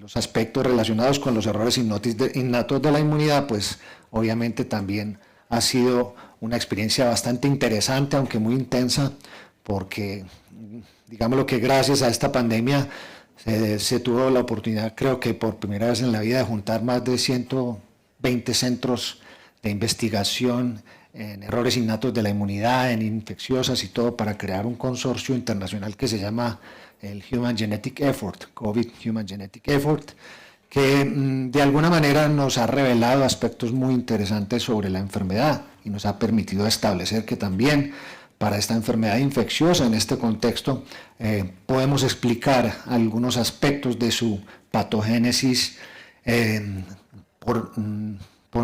los aspectos relacionados con los errores innatos de la inmunidad, pues obviamente también ha sido una experiencia bastante interesante, aunque muy intensa, porque digámoslo que gracias a esta pandemia se tuvo la oportunidad, creo que por primera vez en la vida, de juntar más de 120 centros de investigación en errores innatos de la inmunidad, en infecciosas y todo, para crear un consorcio internacional que se llama el Human Genetic Effort, COVID Human Genetic Effort, que de alguna manera nos ha revelado aspectos muy interesantes sobre la enfermedad y nos ha permitido establecer que también para esta enfermedad infecciosa, en este contexto, podemos explicar algunos aspectos de su patogénesis por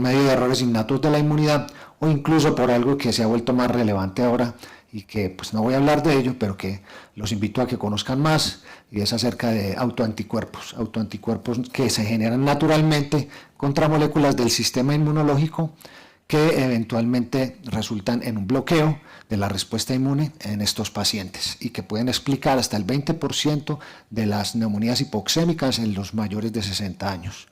medio de errores innatos de la inmunidad, o incluso por algo que se ha vuelto más relevante ahora y que pues no voy a hablar de ello, pero que los invito a que conozcan más, y es acerca de autoanticuerpos que se generan naturalmente contra moléculas del sistema inmunológico que eventualmente resultan en un bloqueo de la respuesta inmune en estos pacientes y que pueden explicar hasta el 20% de las neumonías hipoxémicas en los mayores de 60 años.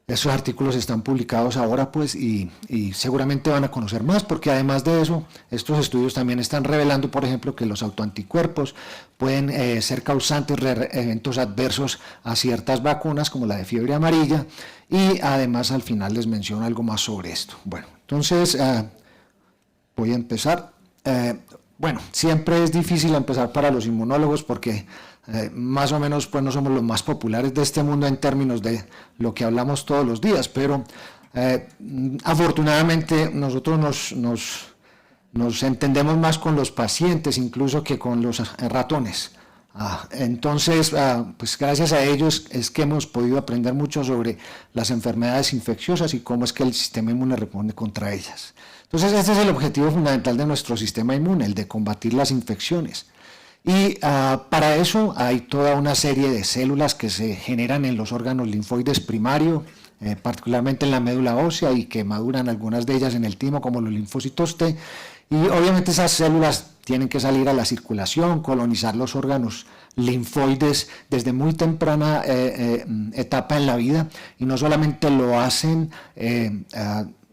Estos artículos están publicados ahora pues y seguramente van a conocer más, porque además de eso, estos estudios también están revelando, por ejemplo, que los autoanticuerpos pueden ser causantes de eventos adversos a ciertas vacunas, como la de fiebre amarilla, y además al final les menciono algo más sobre esto. Bueno, entonces voy a empezar. Bueno, siempre es difícil empezar para los inmunólogos porque más o menos pues no somos los más populares de este mundo en términos de lo que hablamos todos los días, pero afortunadamente nosotros nos entendemos más con los pacientes incluso que con los ratones. Entonces, pues gracias a ellos es que hemos podido aprender mucho sobre las enfermedades infecciosas y cómo es que el sistema inmune responde contra ellas. Entonces, este es el objetivo fundamental de nuestro sistema inmune, el de combatir las infecciones. Y para eso hay toda una serie de células que se generan en los órganos linfoides primarios, particularmente en la médula ósea, y que maduran algunas de ellas en el timo, como los linfocitos T. Y obviamente esas células tienen que salir a la circulación, colonizar los órganos linfoides desde muy temprana etapa en la vida, y no solamente lo hacen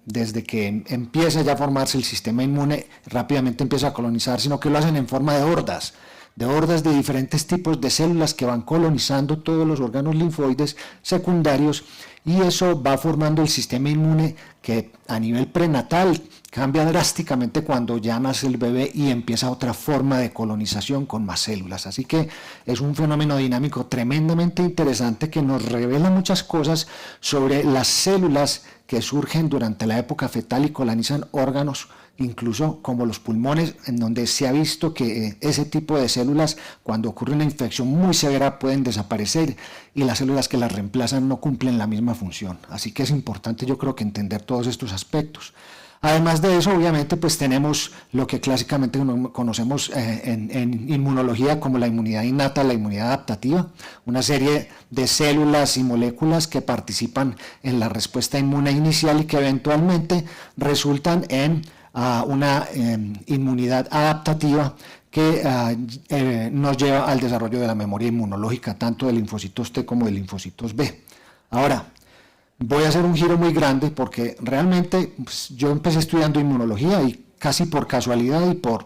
desde que empieza ya a formarse el sistema inmune, rápidamente empieza a colonizar, sino que lo hacen en forma de hordas de diferentes tipos de células que van colonizando todos los órganos linfoides secundarios, y eso va formando el sistema inmune que a nivel prenatal cambia drásticamente cuando ya nace el bebé y empieza otra forma de colonización con más células. Así que es un fenómeno dinámico tremendamente interesante que nos revela muchas cosas sobre las células que surgen durante la época fetal y colonizan órganos, incluso como los pulmones, en donde se ha visto que ese tipo de células, cuando ocurre una infección muy severa, pueden desaparecer y las células que las reemplazan no cumplen la misma función. Así que es importante, yo creo, que entender todos estos aspectos. Además de eso, obviamente, pues tenemos lo que clásicamente conocemos en inmunología como la inmunidad innata, la inmunidad adaptativa, una serie de células y moléculas que participan en la respuesta inmune inicial y que eventualmente resultan en una inmunidad adaptativa que nos lleva al desarrollo de la memoria inmunológica, tanto de linfocitos T como de linfocitos B. Ahora, voy a hacer un giro muy grande porque realmente pues, yo empecé estudiando inmunología y casi por casualidad y por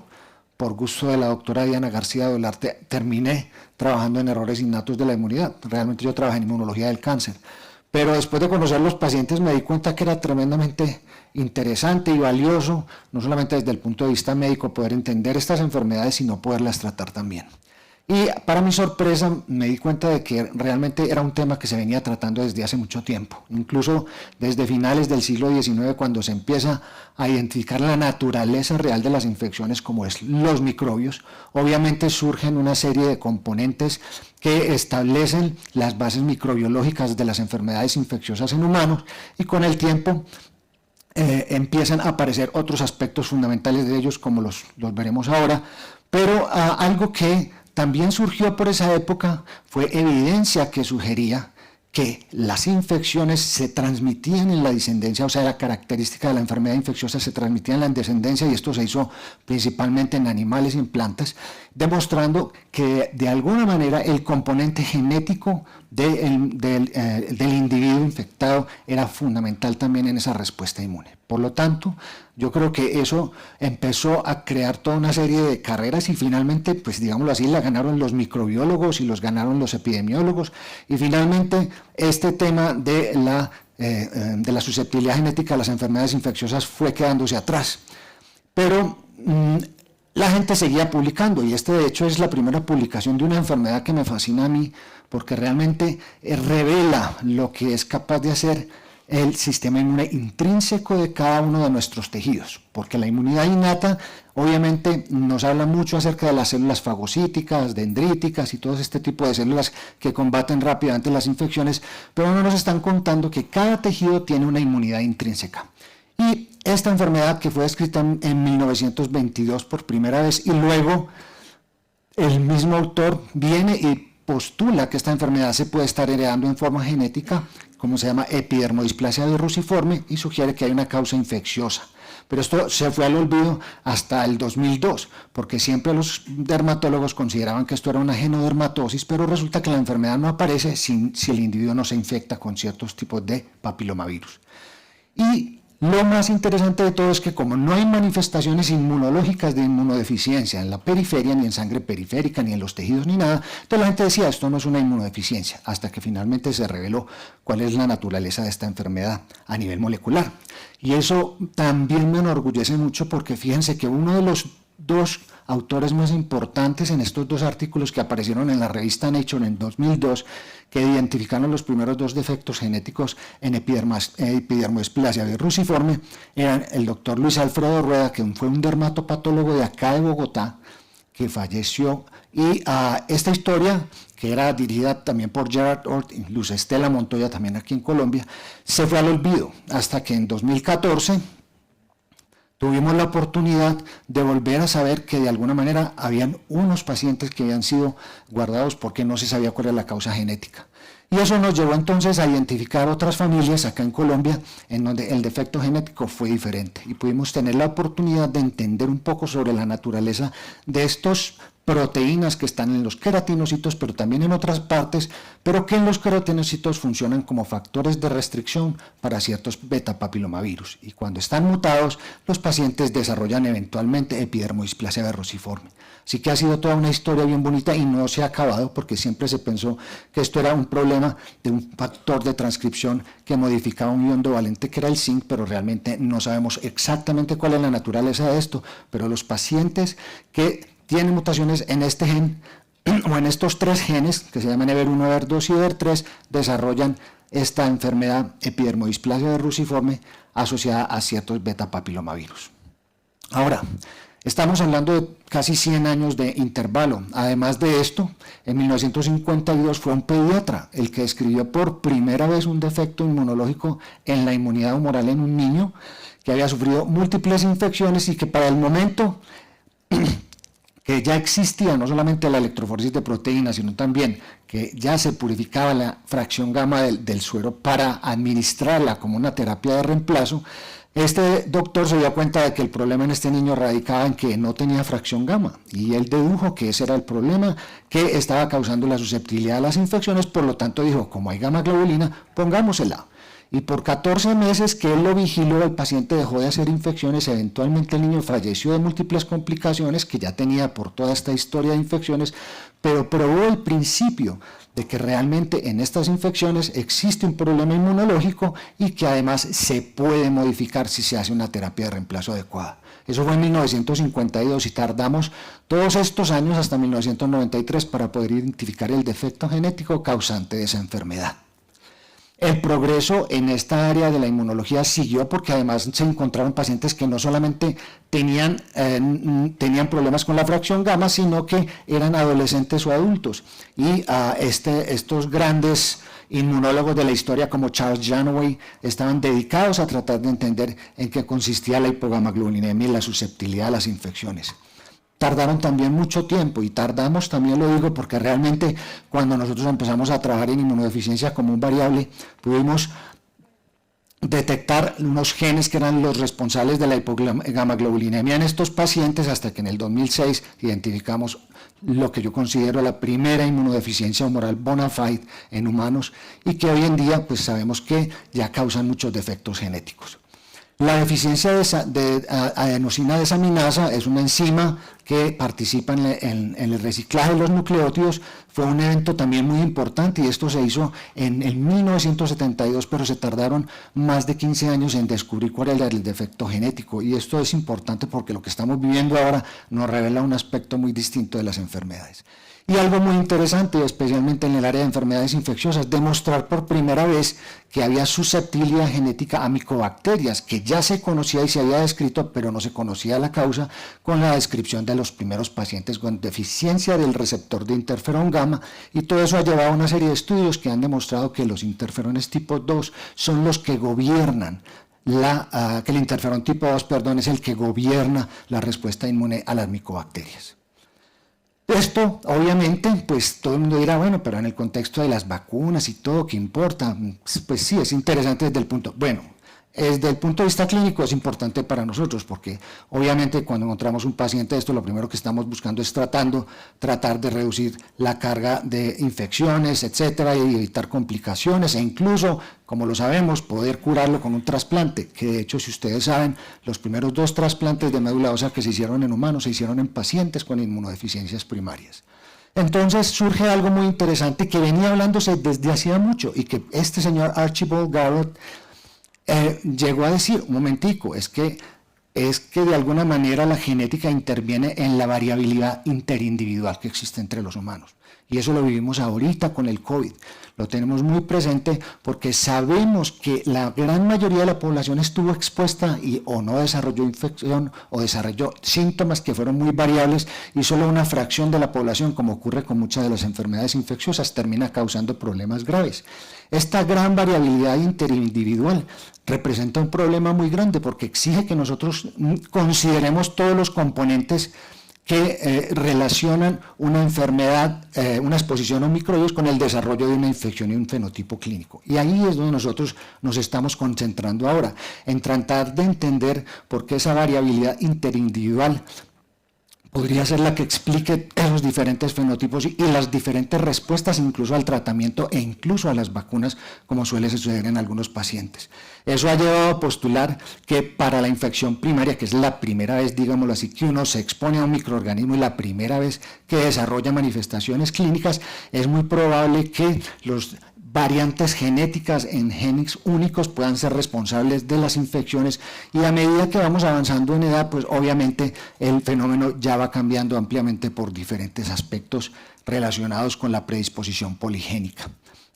gusto de la doctora Diana García Dolarte terminé trabajando en errores innatos de la inmunidad. Realmente yo trabajé en inmunología del cáncer, pero después de conocer los pacientes me di cuenta que era tremendamente interesante y valioso, no solamente desde el punto de vista médico, poder entender estas enfermedades, sino poderlas tratar también. Y para mi sorpresa me di cuenta de que realmente era un tema que se venía tratando desde hace mucho tiempo, incluso desde finales del siglo XIX, cuando se empieza a identificar la naturaleza real de las infecciones, como es los microbios. Obviamente surgen una serie de componentes que establecen las bases microbiológicas de las enfermedades infecciosas en humanos, y con el tiempo empiezan a aparecer otros aspectos fundamentales de ellos, como los veremos ahora, pero algo que también surgió por esa época fue evidencia que sugería que las infecciones se transmitían en la descendencia, o sea, la característica de la enfermedad infecciosa se transmitía en la descendencia, y esto se hizo principalmente en animales y en plantas, demostrando que de alguna manera el componente genético del individuo infectado era fundamental también en esa respuesta inmune. Por lo tanto, yo creo que eso empezó a crear toda una serie de carreras y finalmente, pues digámoslo así, la ganaron los microbiólogos y los ganaron los epidemiólogos, y finalmente este tema de la susceptibilidad genética a las enfermedades infecciosas fue quedándose atrás. Pero la gente seguía publicando, y de hecho es la primera publicación de una enfermedad que me fascina a mí, porque realmente revela lo que es capaz de hacer el sistema inmune intrínseco de cada uno de nuestros tejidos, porque la inmunidad innata obviamente nos habla mucho acerca de las células fagocíticas, dendríticas y todo este tipo de células que combaten rápidamente las infecciones, pero no nos están contando que cada tejido tiene una inmunidad intrínseca. Y esta enfermedad, que fue descrita en 1922 por primera vez, y luego el mismo autor viene y postula que esta enfermedad se puede estar heredando en forma genética, como se llama epidermodisplasia virruciforme, y sugiere que hay una causa infecciosa. Pero esto se fue al olvido hasta el 2002, porque siempre los dermatólogos consideraban que esto era una genodermatosis, pero resulta que la enfermedad no aparece si el individuo no se infecta con ciertos tipos de papilomavirus. Y lo más interesante de todo es que como no hay manifestaciones inmunológicas de inmunodeficiencia en la periferia, ni en sangre periférica, ni en los tejidos, ni nada, entonces la gente decía, esto no es una inmunodeficiencia, hasta que finalmente se reveló cuál es la naturaleza de esta enfermedad a nivel molecular. Y eso también me enorgullece mucho, porque fíjense que uno de los dos autores más importantes en estos dos artículos que aparecieron en la revista Nature en 2002, que identificaron los primeros dos defectos genéticos en epidermodisplasia virruciforme, eran el doctor Luis Alfredo Rueda, que fue un dermatopatólogo de acá de Bogotá, que falleció, y esta historia, que era dirigida también por Gerard Ort y Luz Estela Montoya, también aquí en Colombia, se fue al olvido, hasta que en 2014 tuvimos la oportunidad de volver a saber que de alguna manera habían unos pacientes que habían sido guardados porque no se sabía cuál era la causa genética. Y eso nos llevó entonces a identificar otras familias acá en Colombia en donde el defecto genético fue diferente, y pudimos tener la oportunidad de entender un poco sobre la naturaleza de estos proteínas que están en los queratinocitos, pero también en otras partes, pero que en los queratinocitos funcionan como factores de restricción para ciertos beta-papilomavirus, y cuando están mutados, los pacientes desarrollan eventualmente epidermodisplasia virruciforme. Así que ha sido toda una historia bien bonita y no se ha acabado, porque siempre se pensó que esto era un problema de un factor de transcripción que modificaba un ion dovalente que era el zinc, pero realmente no sabemos exactamente cuál es la naturaleza de esto, pero los pacientes que tienen mutaciones en este gen o en estos tres genes, que se llaman EVER1, EVER2 y EVER3, desarrollan esta enfermedad epidermodisplasia virruciforme asociada a ciertos beta-papilomavirus. Ahora, estamos hablando de casi 100 años de intervalo. Además de esto, en 1952 fue un pediatra el que describió por primera vez un defecto inmunológico en la inmunidad humoral en un niño que había sufrido múltiples infecciones y que para el momento que ya existía no solamente la electroforesis de proteínas, sino también que ya se purificaba la fracción gamma del suero para administrarla como una terapia de reemplazo. Este doctor se dio cuenta de que el problema en este niño radicaba en que no tenía fracción gamma, y él dedujo que ese era el problema que estaba causando la susceptibilidad a las infecciones. Por lo tanto dijo, como hay gamma globulina, pongámosela. Y por 14 meses que él lo vigiló, el paciente dejó de hacer infecciones. Eventualmente el niño falleció de múltiples complicaciones que ya tenía por toda esta historia de infecciones, pero probó el principio de que realmente en estas infecciones existe un problema inmunológico y que además se puede modificar si se hace una terapia de reemplazo adecuada. Eso fue en 1952 y tardamos todos estos años hasta 1993 para poder identificar el defecto genético causante de esa enfermedad. El progreso en esta área de la inmunología siguió, porque además se encontraron pacientes que no solamente tenían problemas con la fracción gamma, sino que eran adolescentes o adultos. Y estos grandes inmunólogos de la historia como Charles Janoway estaban dedicados a tratar de entender en qué consistía la hipogamaglobulinemia y la susceptibilidad a las infecciones. Tardaron también mucho tiempo, y tardamos, también lo digo, porque realmente cuando nosotros empezamos a trabajar en inmunodeficiencia como un variable, pudimos detectar unos genes que eran los responsables de la hipogamaglobulinemia en estos pacientes, hasta que en el 2006 identificamos lo que yo considero la primera inmunodeficiencia humoral bona fide en humanos y que hoy en día pues sabemos que ya causan muchos defectos genéticos. La deficiencia de adenosina desaminasa es una enzima que participa en el reciclaje de los nucleótidos. Fue un evento también muy importante y esto se hizo en 1972, pero se tardaron más de 15 años en descubrir cuál era el defecto genético. Y esto es importante porque lo que estamos viviendo ahora nos revela un aspecto muy distinto de las enfermedades. Y algo muy interesante, especialmente en el área de enfermedades infecciosas, demostrar por primera vez que había susceptibilidad genética a micobacterias, que ya se conocía y se había descrito, pero no se conocía la causa, con la descripción de los primeros pacientes con deficiencia del receptor de interferón gamma, y todo eso ha llevado a una serie de estudios que han demostrado que los interferones tipo 2 son los que gobiernan que el interferón tipo 2, es el que gobierna la respuesta inmune a las micobacterias. Esto, obviamente, pues todo el mundo dirá, bueno, pero en el contexto de las vacunas y todo, ¿qué importa? Pues sí, es interesante desde el punto de vista clínico es importante para nosotros, porque obviamente cuando encontramos un paciente de esto, lo primero que estamos buscando es tratar de reducir la carga de infecciones, etcétera, y evitar complicaciones, e incluso, como lo sabemos, poder curarlo con un trasplante, que de hecho, si ustedes saben, los primeros 2 trasplantes de médula ósea que se hicieron en humanos, se hicieron en pacientes con inmunodeficiencias primarias. Entonces surge algo muy interesante que venía hablándose desde hacía mucho, y que este señor Archibald Garrett llegó a decir, un momentico, es que de alguna manera la genética interviene en la variabilidad interindividual que existe entre los humanos. Y eso lo vivimos ahorita con el COVID. Lo tenemos muy presente porque sabemos que la gran mayoría de la población estuvo expuesta o no desarrolló infección o desarrolló síntomas que fueron muy variables, y solo una fracción de la población, como ocurre con muchas de las enfermedades infecciosas, termina causando problemas graves. Esta gran variabilidad interindividual representa un problema muy grande porque exige que nosotros consideremos todos los componentes que relacionan una enfermedad, una exposición a un microbios con el desarrollo de una infección y un fenotipo clínico. Y ahí es donde nosotros nos estamos concentrando ahora, en tratar de entender por qué esa variabilidad interindividual podría ser la que explique esos diferentes fenotipos y las diferentes respuestas incluso al tratamiento e incluso a las vacunas, como suele suceder en algunos pacientes. Eso ha llevado a postular que para la infección primaria, que es la primera vez, digámoslo así, que uno se expone a un microorganismo y la primera vez que desarrolla manifestaciones clínicas, es muy probable que los variantes genéticas en genes únicos puedan ser responsables de las infecciones, y a medida que vamos avanzando en edad, pues obviamente el fenómeno ya va cambiando ampliamente por diferentes aspectos relacionados con la predisposición poligénica.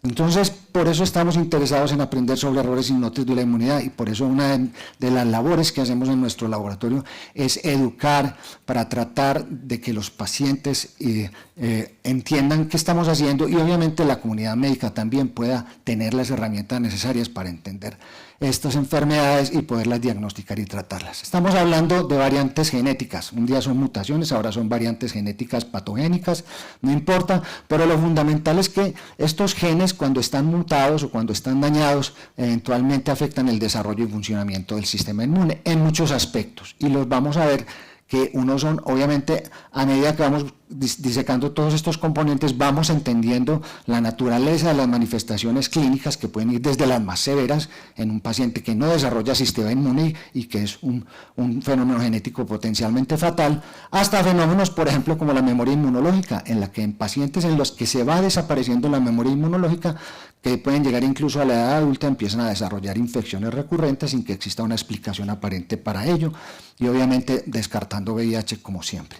Entonces, por eso estamos interesados en aprender sobre errores hipnóticos de la inmunidad, y por eso una de las labores que hacemos en nuestro laboratorio es educar para tratar de que los pacientes entiendan qué estamos haciendo, y obviamente la comunidad médica también pueda tener las herramientas necesarias para entender estas enfermedades y poderlas diagnosticar y tratarlas. Estamos hablando de variantes genéticas, un día son mutaciones, ahora son variantes genéticas patogénicas, no importa, pero lo fundamental es que estos genes, cuando están mutados o cuando están dañados, eventualmente afectan el desarrollo y funcionamiento del sistema inmune en muchos aspectos, y los vamos a ver que unos son, obviamente, a medida que vamos disecando todos estos componentes, vamos entendiendo la naturaleza de las manifestaciones clínicas, que pueden ir desde las más severas en un paciente que no desarrolla sistema inmune y que es un fenómeno genético potencialmente fatal, hasta fenómenos, por ejemplo, como la memoria inmunológica, en la que en pacientes en los que se va desapareciendo la memoria inmunológica, que pueden llegar incluso a la edad adulta, empiezan a desarrollar infecciones recurrentes sin que exista una explicación aparente para ello, y obviamente descartando VIH como siempre.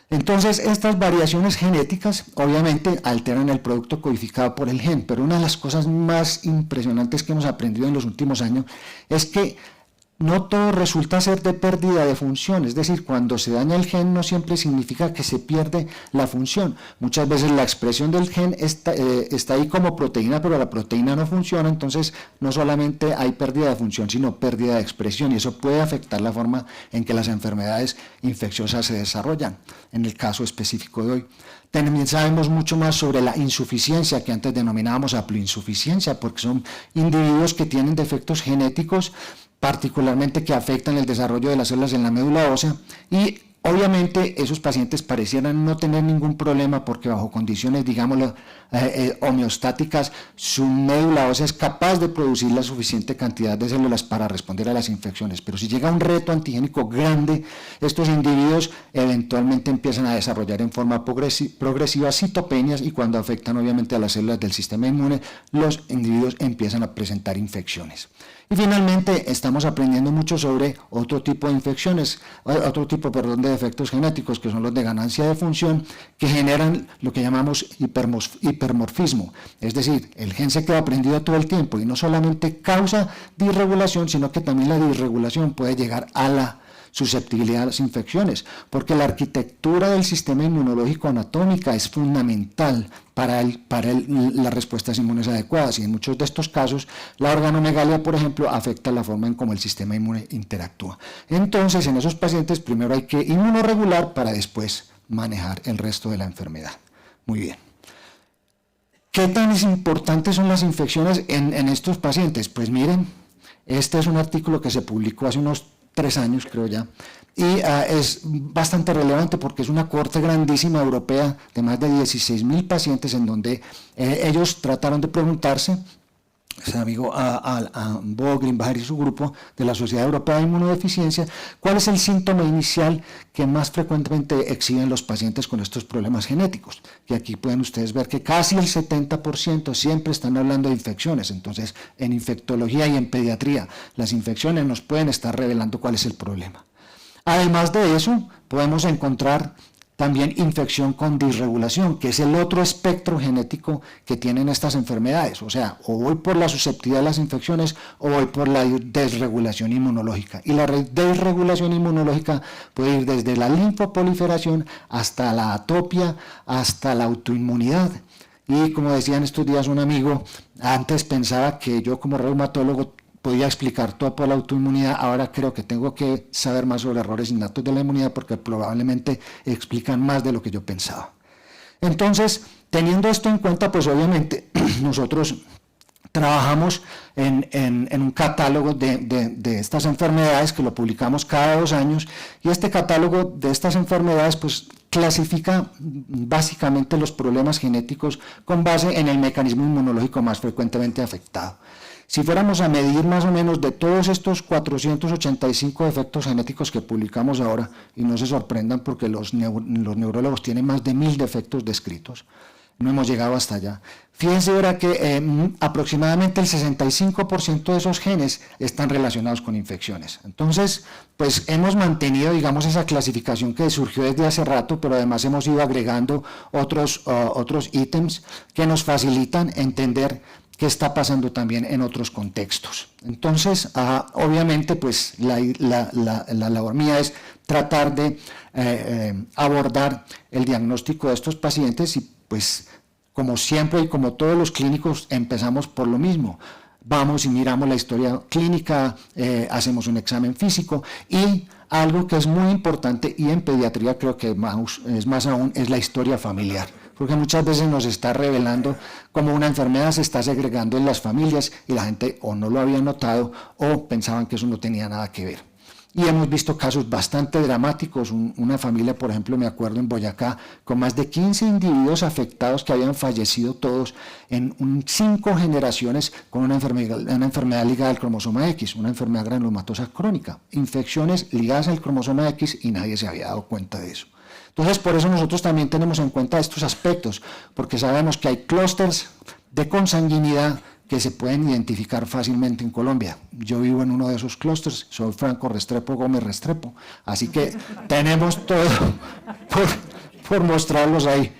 Entonces, estas variaciones genéticas obviamente alteran el producto codificado por el gen, pero una de las cosas más impresionantes que hemos aprendido en los últimos años es que no todo resulta ser de pérdida de función, es decir, cuando se daña el gen no siempre significa que se pierde la función. Muchas veces la expresión del gen está ahí como proteína, pero la proteína no funciona, entonces no solamente hay pérdida de función, sino pérdida de expresión, y eso puede afectar la forma en que las enfermedades infecciosas se desarrollan, en el caso específico de hoy. También sabemos mucho más sobre la insuficiencia, que antes denominábamos haploinsuficiencia, porque son individuos que tienen defectos genéticos particularmente que afectan el desarrollo de las células en la médula ósea, y Obviamente esos pacientes parecieran no tener ningún problema porque bajo condiciones, digámoslo, homeostáticas, su médula ósea es capaz de producir la suficiente cantidad de células para responder a las infecciones. Pero si llega un reto antigénico grande, estos individuos eventualmente empiezan a desarrollar en forma progresiva citopenias y cuando afectan obviamente a las células del sistema inmune, los individuos empiezan a presentar infecciones. Y finalmente estamos aprendiendo mucho sobre otro tipo de infecciones, de defectos genéticos, que son los de ganancia de función, que generan lo que llamamos hipermorfismo. Es decir, el gen se queda prendido todo el tiempo y no solamente causa disregulación, sino que también la disregulación puede llegar a la susceptibilidad a las infecciones, porque la arquitectura del sistema inmunológico anatómica es fundamental para las respuestas inmunes adecuadas, y en muchos de estos casos la organomegalia, por ejemplo, afecta la forma en cómo el sistema inmune interactúa. Entonces, en esos pacientes primero hay que inmunorregular para después manejar el resto de la enfermedad. Muy bien. ¿Qué tan importantes son las infecciones en estos pacientes? Pues miren, este es un artículo que se publicó hace unos 3 años, creo ya, y es bastante relevante porque es una cohorte grandísima europea de más de 16.000 pacientes en donde ellos trataron de preguntarse, ese amigo a Bo Grimbacher y su grupo de la Sociedad Europea de Inmunodeficiencia, cuál es el síntoma inicial que más frecuentemente exhiben los pacientes con estos problemas genéticos. Y aquí pueden ustedes ver que casi el 70% siempre están hablando de infecciones. Entonces, en infectología y en pediatría, las infecciones nos pueden estar revelando cuál es el problema. Además de eso, podemos encontrar también infección con disregulación, que es el otro espectro genético que tienen estas enfermedades. O sea, o voy por la susceptibilidad a las infecciones o voy por la desregulación inmunológica. Y la desregulación inmunológica puede ir desde la linfoproliferación hasta la atopia, hasta la autoinmunidad. Y como decía en estos días un amigo, antes pensaba que yo como reumatólogo podía explicar todo por la autoinmunidad, ahora creo que tengo que saber más sobre errores innatos de la inmunidad porque probablemente explican más de lo que yo pensaba. Entonces, teniendo esto en cuenta, pues obviamente nosotros trabajamos en un catálogo de estas enfermedades que lo publicamos cada 2 años, y este catálogo de estas enfermedades pues clasifica básicamente los problemas genéticos con base en el mecanismo inmunológico más frecuentemente afectado. Si fuéramos a medir más o menos de todos estos 485 defectos genéticos que publicamos ahora, y no se sorprendan porque los neurólogos tienen más de 1000 defectos descritos, no hemos llegado hasta allá. Fíjense ahora que aproximadamente el 65% de esos genes están relacionados con infecciones. Entonces, pues hemos mantenido, digamos, esa clasificación que surgió desde hace rato, pero además hemos ido agregando otros ítems que nos facilitan entender qué está pasando también en otros contextos. Entonces, obviamente, pues la labor mía es tratar de abordar el diagnóstico de estos pacientes y pues como siempre y como todos los clínicos empezamos por lo mismo. Vamos y miramos la historia clínica, hacemos un examen físico y algo que es muy importante y en pediatría creo que es más aún es la historia familiar, porque muchas veces nos está revelando cómo una enfermedad se está segregando en las familias y la gente o no lo había notado o pensaban que eso no tenía nada que ver. Y hemos visto casos bastante dramáticos, una familia, por ejemplo, me acuerdo en Boyacá, con más de 15 individuos afectados que habían fallecido todos en 5 generaciones con una enfermedad ligada al cromosoma X, una enfermedad granulomatosa crónica, infecciones ligadas al cromosoma X y nadie se había dado cuenta de eso. Entonces, por eso nosotros también tenemos en cuenta estos aspectos, porque sabemos que hay clústeres de consanguinidad que se pueden identificar fácilmente en Colombia. Yo vivo en uno de esos clústeres, soy Franco Restrepo Gómez Restrepo, así que tenemos todo por mostrarlos ahí.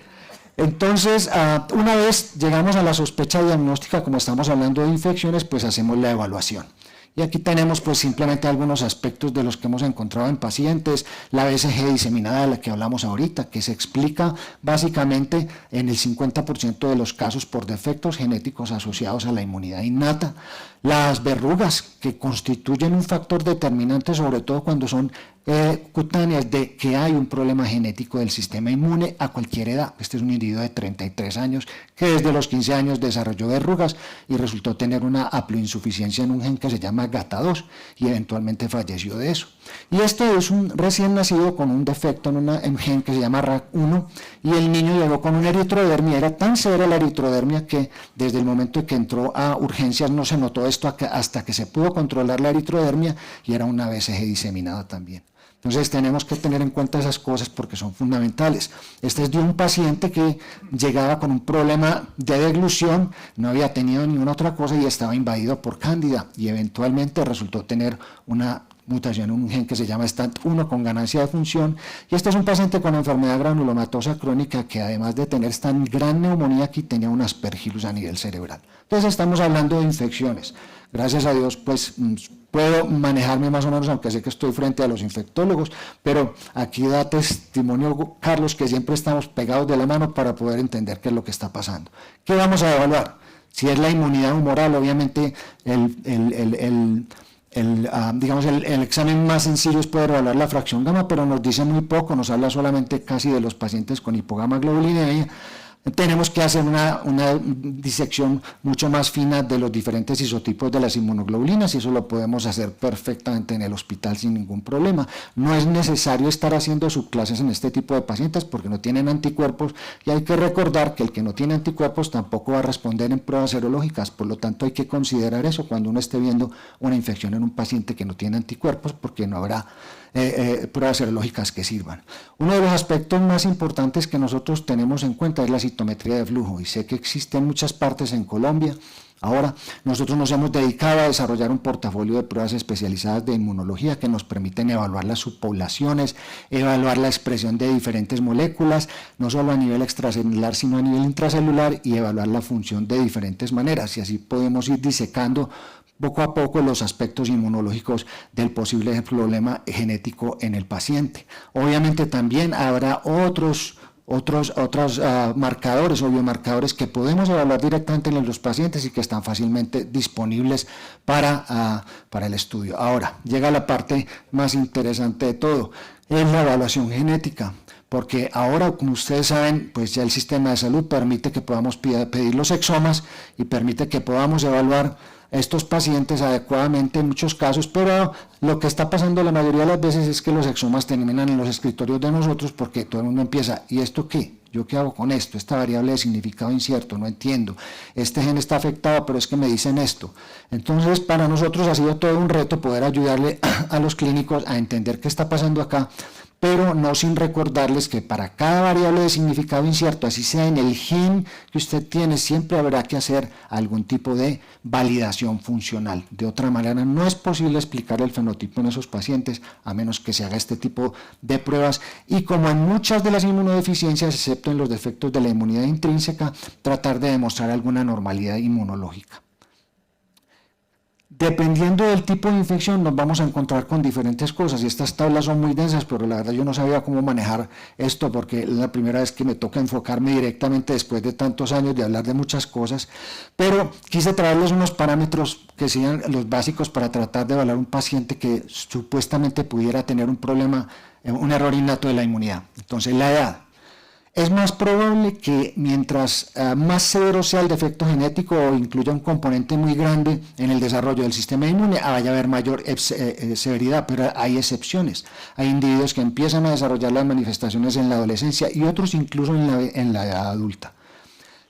Entonces, una vez llegamos a la sospecha diagnóstica, como estamos hablando de infecciones, pues hacemos la evaluación. Y aquí tenemos pues simplemente algunos aspectos de los que hemos encontrado en pacientes, la BCG diseminada de la que hablamos ahorita, que se explica básicamente en el 50% de los casos por defectos genéticos asociados a la inmunidad innata, las verrugas que constituyen un factor determinante sobre todo cuando son cutáneas de que hay un problema genético del sistema inmune a cualquier edad. Este es un individuo de 33 años que desde los 15 años desarrolló verrugas y resultó tener una haploinsuficiencia en un gen que se llama GATA2 y eventualmente falleció de eso. Y este es un recién nacido con un defecto en un gen que se llama RAC1 y el niño llegó con una eritrodermia. Era tan severa la eritrodermia que desde el momento en que entró a urgencias no se notó esto hasta que se pudo controlar la eritrodermia y era una BCG diseminada también. Entonces tenemos que tener en cuenta esas cosas porque son fundamentales. Este es de un paciente que llegaba con un problema de deglución, no había tenido ninguna otra cosa y estaba invadido por cándida y eventualmente resultó tener una mutación en un gen que se llama STAT1 con ganancia de función, y este es un paciente con enfermedad granulomatosa crónica que además de tener esta gran neumonía aquí tenía un aspergillus a nivel cerebral. Entonces estamos hablando de infecciones. Gracias a Dios pues puedo manejarme más o menos, aunque sé que estoy frente a los infectólogos, pero aquí da testimonio Carlos que siempre estamos pegados de la mano para poder entender qué es lo que está pasando. ¿Qué vamos a evaluar? Si es la inmunidad humoral, obviamente el examen más sencillo es poder evaluar la fracción gamma, pero nos dice muy poco, nos habla solamente casi de los pacientes con hipogamaglobulinemia. Tenemos que hacer una disección mucho más fina de los diferentes isotipos de las inmunoglobulinas y eso lo podemos hacer perfectamente en el hospital sin ningún problema. No es necesario estar haciendo subclases en este tipo de pacientes porque no tienen anticuerpos y hay que recordar que el que no tiene anticuerpos tampoco va a responder en pruebas serológicas, por lo tanto hay que considerar eso cuando uno esté viendo una infección en un paciente que no tiene anticuerpos porque no habrá pruebas serológicas que sirvan. Uno de los aspectos más importantes que nosotros tenemos en cuenta es la citometría de flujo y sé que existen muchas partes en Colombia. Ahora, nosotros nos hemos dedicado a desarrollar un portafolio de pruebas especializadas de inmunología que nos permiten evaluar las subpoblaciones, evaluar la expresión de diferentes moléculas, no solo a nivel extracelular, sino a nivel intracelular y evaluar la función de diferentes maneras y así podemos ir disecando poco a poco los aspectos inmunológicos del posible problema genético en el paciente. Obviamente también habrá otros marcadores o biomarcadores que podemos evaluar directamente en los pacientes y que están fácilmente disponibles para el estudio. Ahora, llega la parte más interesante de todo, es la evaluación genética. Porque ahora, como ustedes saben, pues ya el sistema de salud permite que podamos pedir los exomas y permite que podamos evaluar estos pacientes adecuadamente en muchos casos, pero lo que está pasando la mayoría de las veces es que los exomas terminan en los escritorios de nosotros porque todo el mundo empieza, ¿y esto qué? ¿Yo qué hago con esto? Esta variable de significado incierto, no entiendo. Este gen está afectado, pero es que me dicen esto. Entonces, para nosotros ha sido todo un reto poder ayudarle a los clínicos a entender qué está pasando acá, pero no sin recordarles que para cada variable de significado incierto, así sea en el gen que usted tiene, siempre habrá que hacer algún tipo de validación funcional. De otra manera, no es posible explicar el fenotipo en esos pacientes a menos que se haga este tipo de pruebas y como en muchas de las inmunodeficiencias, excepto en los defectos de la inmunidad intrínseca, tratar de demostrar alguna normalidad inmunológica. Dependiendo del tipo de infección nos vamos a encontrar con diferentes cosas y estas tablas son muy densas, pero la verdad yo no sabía cómo manejar esto porque es la primera vez que me toca enfocarme directamente después de tantos años de hablar de muchas cosas, pero quise traerles unos parámetros que sean los básicos para tratar de evaluar un paciente que supuestamente pudiera tener un problema, un error innato de la inmunidad. Entonces la edad. Es más probable que mientras más severo sea el defecto genético o incluya un componente muy grande en el desarrollo del sistema inmune, vaya a haber mayor severidad, pero hay excepciones. Hay individuos que empiezan a desarrollar las manifestaciones en la adolescencia y otros incluso en la edad adulta.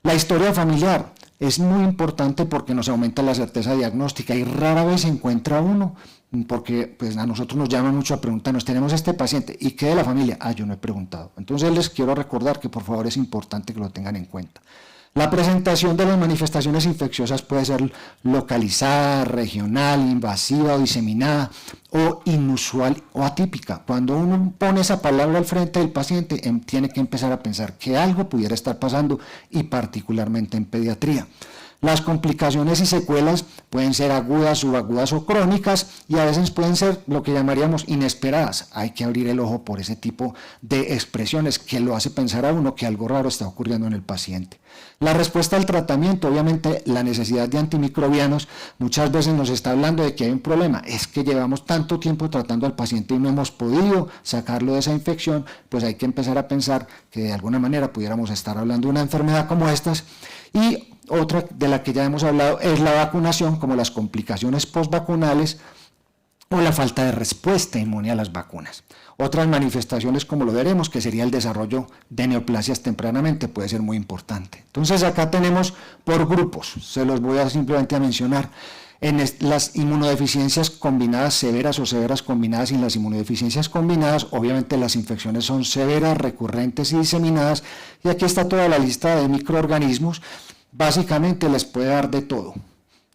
La historia familiar es muy importante porque nos aumenta la certeza diagnóstica y rara vez se encuentra uno, porque pues, a nosotros nos llaman mucho a preguntarnos, tenemos este paciente, ¿y qué de la familia? Yo no he preguntado. Entonces les quiero recordar que por favor es importante que lo tengan en cuenta. La presentación de las manifestaciones infecciosas puede ser localizada, regional, invasiva o diseminada, o inusual o atípica. Cuando uno pone esa palabra al frente del paciente, tiene que empezar a pensar que algo pudiera estar pasando y particularmente en pediatría. Las complicaciones y secuelas pueden ser agudas, subagudas o crónicas y a veces pueden ser lo que llamaríamos inesperadas. Hay que abrir el ojo por ese tipo de expresiones que lo hace pensar a uno que algo raro está ocurriendo en el paciente. La respuesta al tratamiento, obviamente la necesidad de antimicrobianos, muchas veces nos está hablando de que hay un problema, es que llevamos tanto tiempo tratando al paciente y no hemos podido sacarlo de esa infección, pues hay que empezar a pensar que de alguna manera pudiéramos estar hablando de una enfermedad como estas. Y otra de la que ya hemos hablado es la vacunación, como las complicaciones postvacunales o la falta de respuesta inmune a las vacunas. Otras manifestaciones, como lo veremos, que sería el desarrollo de neoplasias tempranamente, puede ser muy importante. Entonces acá tenemos por grupos, se los voy a simplemente a mencionar. En las inmunodeficiencias combinadas severas o severas combinadas y en las inmunodeficiencias combinadas, obviamente las infecciones son severas, recurrentes y diseminadas, y aquí está toda la lista de microorganismos. Básicamente les puede dar de todo,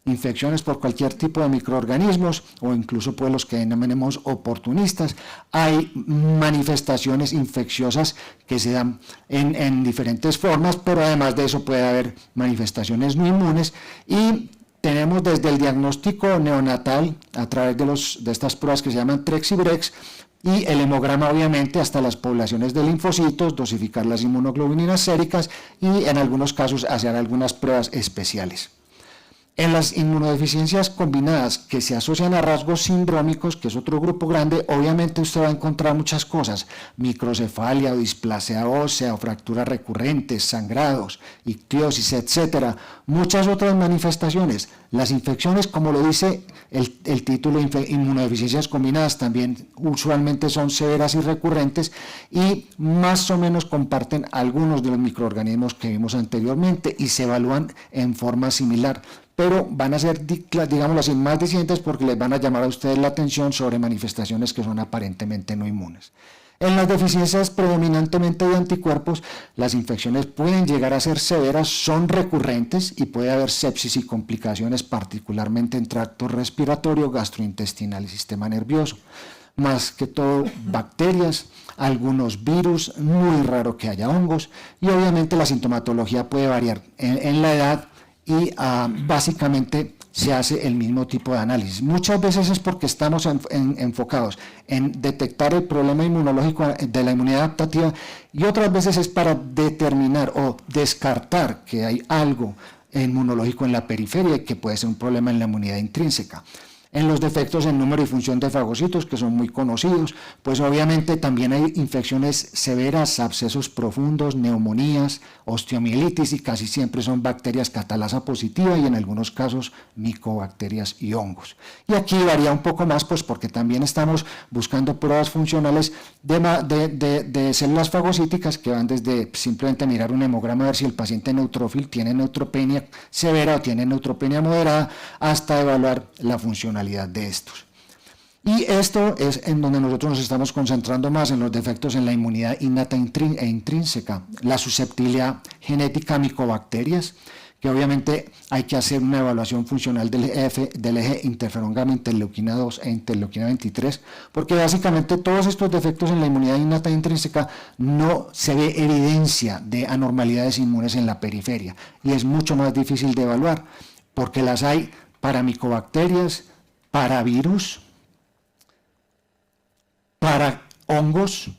infecciones por cualquier tipo de microorganismos o incluso por los que denominemos oportunistas. Hay manifestaciones infecciosas que se dan en diferentes formas, pero además de eso puede haber manifestaciones no inmunes y tenemos desde el diagnóstico neonatal a través de estas pruebas que se llaman TREX y BREX y el hemograma obviamente hasta las poblaciones de linfocitos, dosificar las inmunoglobulinas séricas y en algunos casos hacer algunas pruebas especiales. En las inmunodeficiencias combinadas que se asocian a rasgos sindrómicos, que es otro grupo grande, obviamente usted va a encontrar muchas cosas, microcefalia o displasia ósea o fracturas recurrentes, sangrados, ictiosis, etcétera, muchas otras manifestaciones. Las infecciones, como lo dice el título, inmunodeficiencias combinadas, también usualmente son severas y recurrentes y más o menos comparten algunos de los microorganismos que vimos anteriormente y se evalúan en forma similar, pero van a ser, digámoslo así, más disidentes porque les van a llamar a ustedes la atención sobre manifestaciones que son aparentemente no inmunes. En las deficiencias predominantemente de anticuerpos, las infecciones pueden llegar a ser severas, son recurrentes y puede haber sepsis y complicaciones, particularmente en tracto respiratorio, gastrointestinal y sistema nervioso. Más que todo bacterias, algunos virus, muy raro que haya hongos y obviamente la sintomatología puede variar en la edad y básicamente se hace el mismo tipo de análisis. Muchas veces es porque estamos enfocados en detectar el problema inmunológico de la inmunidad adaptativa y otras veces es para determinar o descartar que hay algo inmunológico en la periferia y que puede ser un problema en la inmunidad intrínseca. En los defectos en número y función de fagocitos, que son muy conocidos, pues obviamente también hay infecciones severas, abscesos profundos, neumonías, osteomielitis y casi siempre son bacterias catalasa positiva y en algunos casos micobacterias y hongos. Y aquí varía un poco más, pues porque también estamos buscando pruebas funcionales de células fagocíticas que van desde simplemente mirar un hemograma a ver si el paciente neutrófilo tiene neutropenia severa o tiene neutropenia moderada, hasta evaluar la funcionalidad de estos. Y esto es en donde nosotros nos estamos concentrando más, en los defectos en la inmunidad innata e intrínseca, la susceptibilidad genética a micobacterias, que obviamente hay que hacer una evaluación funcional del eje interferón gamma, interleuquina 2 e interleuquina 23, porque básicamente todos estos defectos en la inmunidad innata e intrínseca no se ve evidencia de anormalidades inmunes en la periferia y es mucho más difícil de evaluar, porque las hay para micobacterias, para virus, para hongos,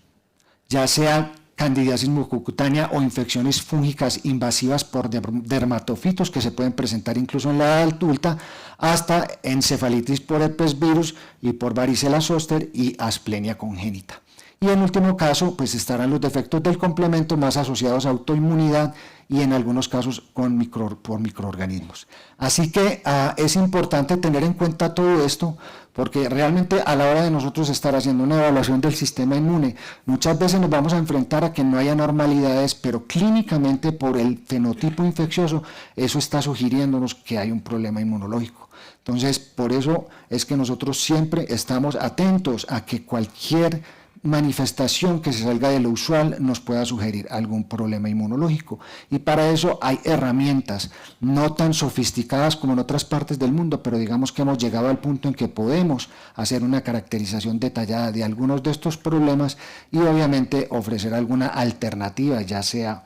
ya sea candidiasis mucocutánea o infecciones fúngicas invasivas por dermatofitos que se pueden presentar incluso en la edad adulta, hasta encefalitis por herpes virus y por varicela zoster y asplenia congénita. Y en último caso, pues estarán los defectos del complemento más asociados a autoinmunidad y en algunos casos por microorganismos. Así que es importante tener en cuenta todo esto porque realmente a la hora de nosotros estar haciendo una evaluación del sistema inmune, muchas veces nos vamos a enfrentar a que no haya anormalidades, pero clínicamente por el fenotipo infeccioso, eso está sugiriéndonos que hay un problema inmunológico. Entonces, por eso es que nosotros siempre estamos atentos a que cualquier manifestación que se salga de lo usual nos pueda sugerir algún problema inmunológico. Y para eso hay herramientas no tan sofisticadas como en otras partes del mundo, pero digamos que hemos llegado al punto en que podemos hacer una caracterización detallada de algunos de estos problemas y obviamente ofrecer alguna alternativa, ya sea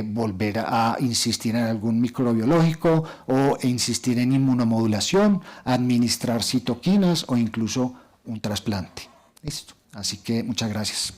volver a insistir en algún microbiológico o insistir en inmunomodulación, administrar citoquinas o incluso un trasplante. Listo. Así que muchas gracias.